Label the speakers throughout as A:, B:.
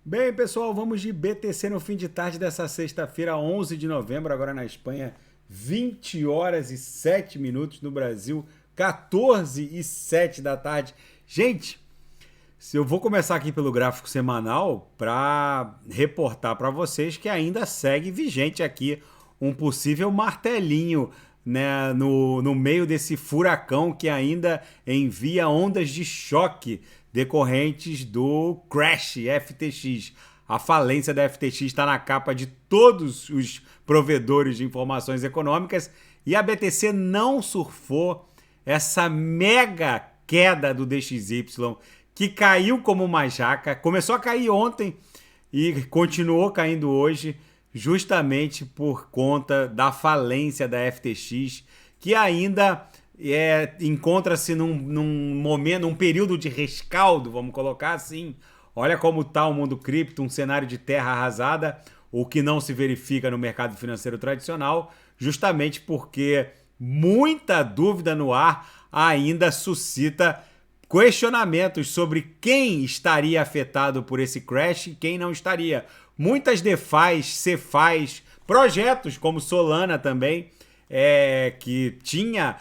A: Bem, pessoal, vamos de BTC no fim de tarde dessa sexta-feira, 11 de novembro, agora na Espanha, 20 horas e 7 minutos no Brasil, 14 e 7 da tarde. Gente, se eu vou começar aqui pelo gráfico semanal para reportar para vocês que ainda segue vigente aqui um possível martelinho, né, no meio desse furacão que ainda envia ondas de choque decorrentes do crash FTX. A falência da FTX está na capa de todos os provedores de informações econômicas e a BTC não surfou essa mega queda do DXY que caiu como uma jaca, começou a cair ontem e continuou caindo hoje, justamente por conta da falência da FTX, que ainda encontra-se num momento, num período de rescaldo, vamos colocar assim. Olha como está o mundo cripto, um cenário de terra arrasada, o que não se verifica no mercado financeiro tradicional, justamente porque muita dúvida no ar ainda suscita questionamentos sobre quem estaria afetado por esse crash e quem não estaria. Muitas DeFis, CeFis, projetos como Solana também, que tinha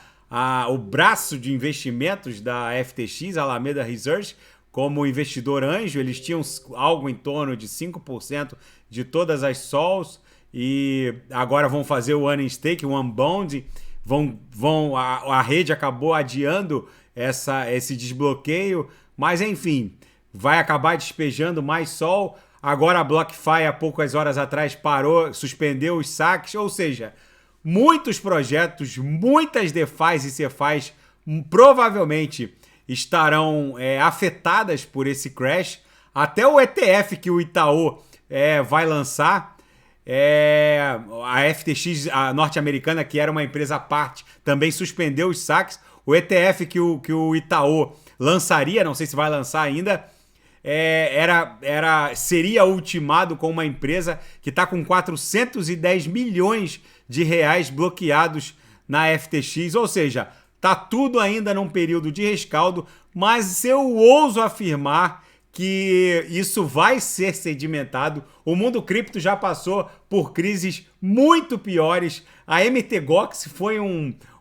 A: o braço de investimentos da FTX, Alameda Research, como investidor anjo, eles tinham algo em torno de 5% de todas as SOLs e agora vão fazer o Unstake, o Unbound, a rede acabou adiando esse desbloqueio, mas enfim, vai acabar despejando mais SOL. Agora a BlockFi, há poucas horas atrás, suspendeu os saques, ou seja, muitos projetos, muitas DeFis e CeFis provavelmente estarão afetadas por esse crash. Até o ETF que o Itaú vai lançar, a FTX, a norte-americana, que era uma empresa à parte, também suspendeu os saques. O ETF que o Itaú lançaria, não sei se vai lançar ainda, seria ultimado com uma empresa que está com 410 milhões de reais bloqueados na FTX, ou seja, está tudo ainda num período de rescaldo, mas eu ouso afirmar que isso vai ser sedimentado. O mundo cripto já passou por crises muito piores. A MTGOX foi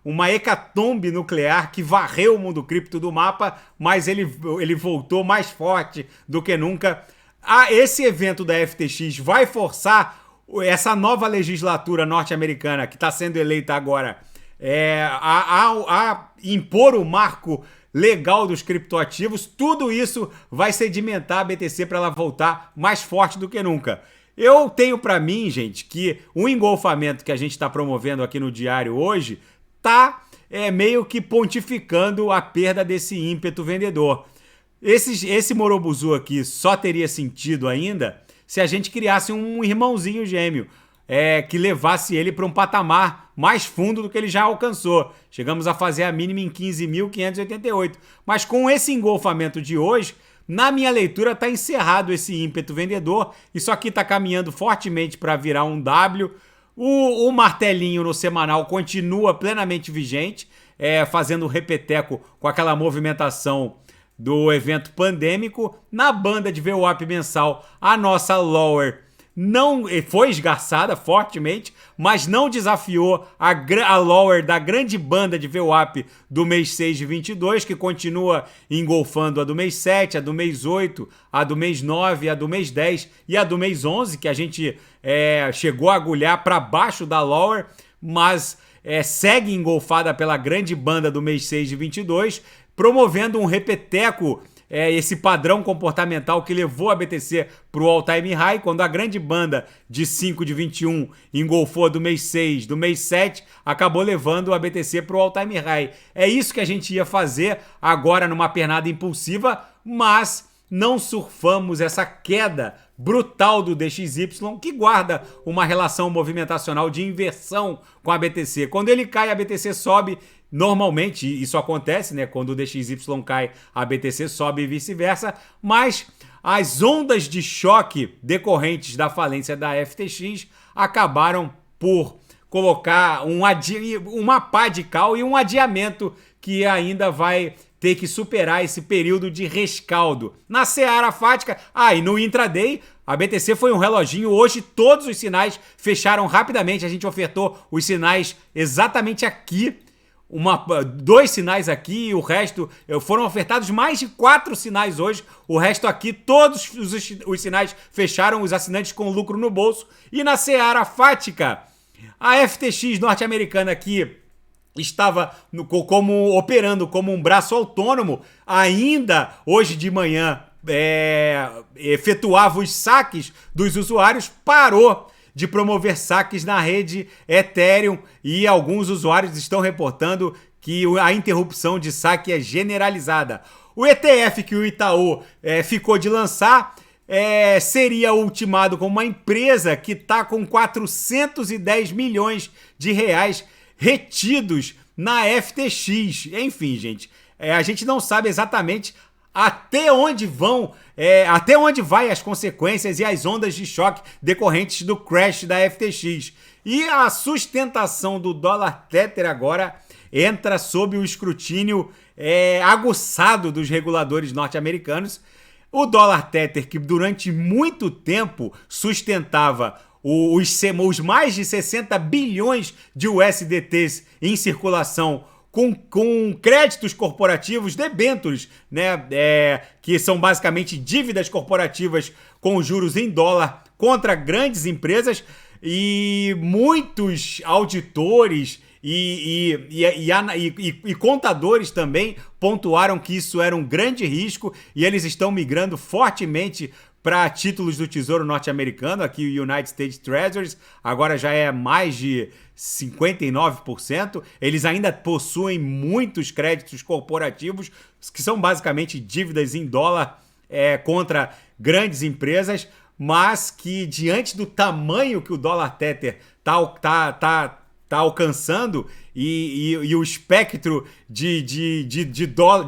A: uma hecatombe nuclear que varreu o mundo cripto do mapa, mas ele voltou mais forte do que nunca. Esse evento da FTX vai forçar essa nova legislatura norte-americana que está sendo eleita agora a impor o marco legal dos criptoativos. Tudo isso vai sedimentar a BTC para ela voltar mais forte do que nunca. Eu tenho para mim, gente, que o engolfamento que a gente está promovendo aqui no diário hoje tá meio que pontificando a perda desse ímpeto vendedor. Esse Morobuzu aqui só teria sentido ainda se a gente criasse um irmãozinho gêmeo que levasse ele para um patamar mais fundo do que ele já alcançou. Chegamos a fazer a mínima em 15.588. Mas com esse engolfamento de hoje, na minha leitura está encerrado esse ímpeto vendedor. Isso aqui está caminhando fortemente para virar um W. O martelinho no semanal continua plenamente vigente, fazendo repeteco com aquela movimentação do evento pandêmico. Na banda de VWAP mensal, a nossa lower não foi esgarçada fortemente, mas não desafiou a lower da grande banda de VWAP do mês 6 de 22, que continua engolfando a do mês 7, a do mês 8, a do mês 9, a do mês 10 e a do mês 11, que a gente chegou a agulhar para baixo da lower, mas segue engolfada pela grande banda do mês 6 de 22, promovendo um repeteco, esse padrão comportamental que levou a BTC para o all-time high, quando a grande banda de 5 de 21 engolfou do mês 6, do mês 7, acabou levando a BTC para o all-time high. É isso que a gente ia fazer agora numa pernada impulsiva, mas não surfamos essa queda brutal do DXY, que guarda uma relação movimentacional de inversão com a BTC. Quando ele cai, a BTC sobe. Normalmente isso acontece, né? Quando o DXY cai, a BTC sobe e vice-versa, mas as ondas de choque decorrentes da falência da FTX acabaram por colocar uma pá de cal e um adiamento que ainda vai ter que superar esse período de rescaldo. Na seara fática, e no intraday, a BTC foi um reloginho. Hoje todos os sinais fecharam rapidamente. A gente ofertou os sinais exatamente aqui. 2 sinais aqui e o resto foram ofertados mais de 4 sinais hoje. O resto aqui, todos os sinais fecharam, os assinantes com lucro no bolso. E na seara fática, a FTX norte-americana aqui estava operando como um braço autônomo. Ainda hoje de manhã efetuava os saques dos usuários, parou de promover saques na rede Ethereum e alguns usuários estão reportando que a interrupção de saque é generalizada. O ETF que o Itaú ficou de lançar seria ultimado como uma empresa que está com 410 milhões de reais retidos na FTX. Enfim, gente, a gente não sabe exatamente até onde vai as consequências e as ondas de choque decorrentes do crash da FTX. E a sustentação do dólar Tether agora entra sob o escrutínio aguçado dos reguladores norte-americanos. O dólar Tether, que durante muito tempo sustentava os mais de 60 bilhões de USDTs em circulação com créditos corporativos, debêntures, né, que são basicamente dívidas corporativas com juros em dólar contra grandes empresas, e muitos auditores e contadores também pontuaram que isso era um grande risco e eles estão migrando fortemente para títulos do Tesouro norte-americano. Aqui o United States Treasuries agora já é mais de 59%. Eles ainda possuem muitos créditos corporativos, que são basicamente dívidas em dólar contra grandes empresas, mas que diante do tamanho que o dólar Tether tá alcançando e o espectro de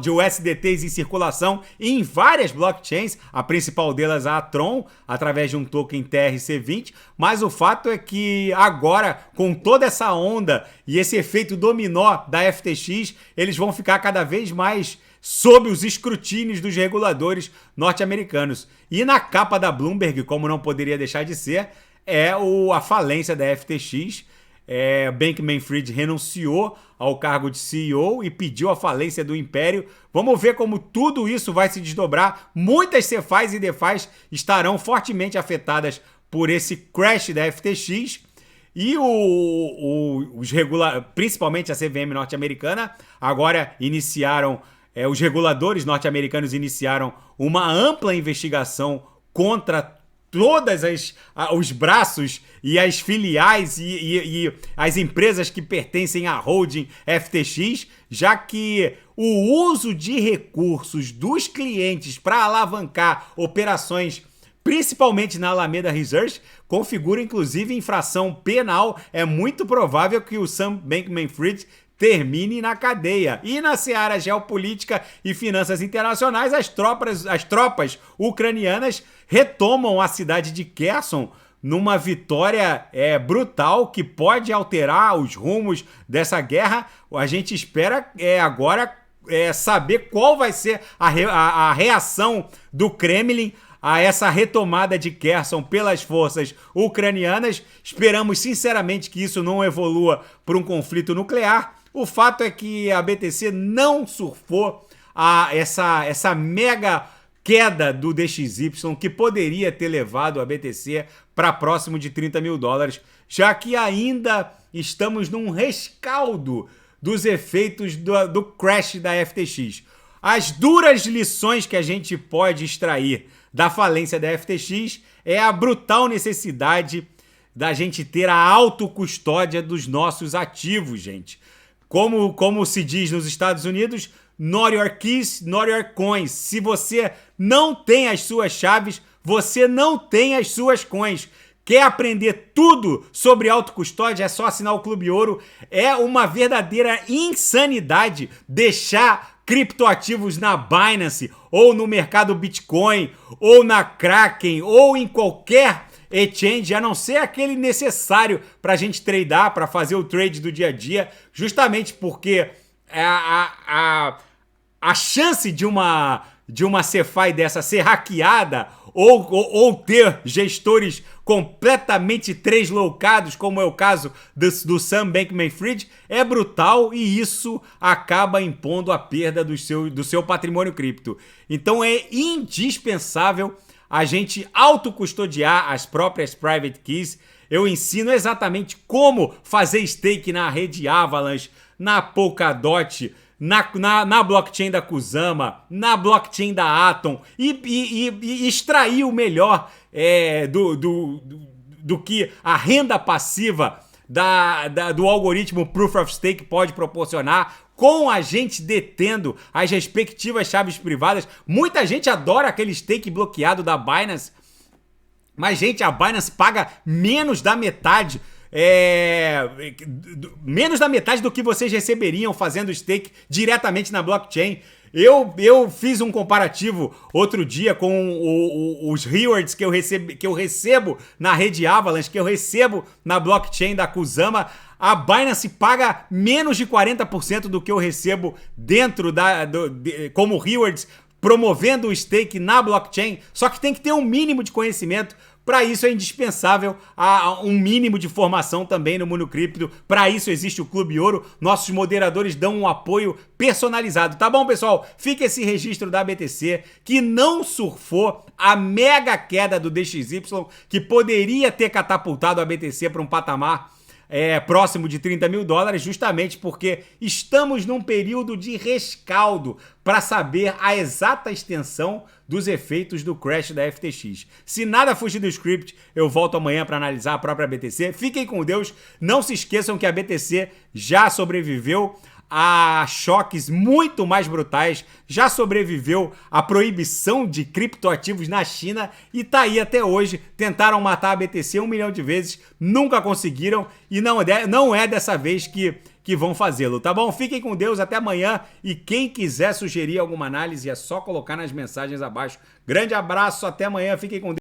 A: USDTs em circulação em várias blockchains, a principal delas a Tron, através de um token TRC20, mas o fato é que agora, com toda essa onda e esse efeito dominó da FTX, eles vão ficar cada vez mais sob os escrutínios dos reguladores norte-americanos. E na capa da Bloomberg, como não poderia deixar de ser, a falência da FTX. Bankman-Fried renunciou ao cargo de CEO e pediu a falência do império. Vamos ver como tudo isso vai se desdobrar. Muitas CeFIs e DeFIs estarão fortemente afetadas por esse crash da FTX. E principalmente a CVM norte-americana, agora iniciaram, os reguladores norte-americanos iniciaram uma ampla investigação contra todas os braços e as filiais e as empresas que pertencem à holding FTX, já que o uso de recursos dos clientes para alavancar operações, principalmente na Alameda Research, configura inclusive infração penal. É muito provável que o Sam Bankman-Fried termine na cadeia. E na seara geopolítica e finanças internacionais, as tropas ucranianas retomam a cidade de Kherson numa vitória brutal que pode alterar os rumos dessa guerra. A gente espera agora saber qual vai ser a reação do Kremlin a essa retomada de Kherson pelas forças ucranianas. Esperamos sinceramente que isso não evolua para um conflito nuclear. O fato é que a BTC não surfou essa mega queda do DXY que poderia ter levado a BTC para próximo de 30 mil dólares, já que ainda estamos num rescaldo dos efeitos do crash da FTX. As duras lições que a gente pode extrair da falência da FTX é a brutal necessidade da gente ter a autocustódia dos nossos ativos, gente. Como se diz nos Estados Unidos, not your keys, not your coins. Se você não tem as suas chaves, você não tem as suas coins. Quer aprender tudo sobre autocustódia? É só assinar o Clube Ouro. É uma verdadeira insanidade deixar criptoativos na Binance, ou no mercado Bitcoin, ou na Kraken, ou em qualquer exchange, a não ser aquele necessário para a gente tradear, para fazer o trade do dia a dia, justamente porque a chance de uma CeFi dessa ser hackeada ou ter gestores completamente translocados, como é o caso do Sam Bankman-Fried, é brutal e isso acaba impondo a perda do seu patrimônio cripto. Então é indispensável a gente autocustodiar as próprias private keys. Eu ensino exatamente como fazer stake na rede Avalanche, na Polkadot, na blockchain da Kusama, na blockchain da Atom e extrair o melhor do que a renda passiva do algoritmo Proof of Stake pode proporcionar, com a gente detendo as respectivas chaves privadas. Muita gente adora aquele stake bloqueado da Binance, mas, gente, a Binance paga menos da metade do que vocês receberiam fazendo stake diretamente na blockchain. Eu fiz um comparativo outro dia com os rewards que eu recebo na rede Avalanche, que eu recebo na blockchain da Kusama. A Binance paga menos de 40% do que eu recebo dentro como rewards, promovendo o stake na blockchain. Só que tem que ter um mínimo de conhecimento. Para isso é indispensável um mínimo de formação também no mundo cripto. Para isso existe o Clube Ouro. Nossos moderadores dão um apoio personalizado. Tá bom, pessoal? Fica esse registro da BTC, que não surfou a mega queda do DXY, que poderia ter catapultado a BTC para um patamar próximo de 30 mil dólares, justamente porque estamos num período de rescaldo para saber a exata extensão dos efeitos do crash da FTX. Se nada fugir do script, eu volto amanhã para analisar a própria BTC. Fiquem com Deus, não se esqueçam que a BTC já sobreviveu a choques muito mais brutais, já sobreviveu à proibição de criptoativos na China e tá aí até hoje. Tentaram matar a BTC 1 milhão de vezes, nunca conseguiram e não é dessa vez que vão fazê-lo, tá bom? Fiquem com Deus, até amanhã, e quem quiser sugerir alguma análise é só colocar nas mensagens abaixo. Grande abraço, até amanhã, fiquem com Deus.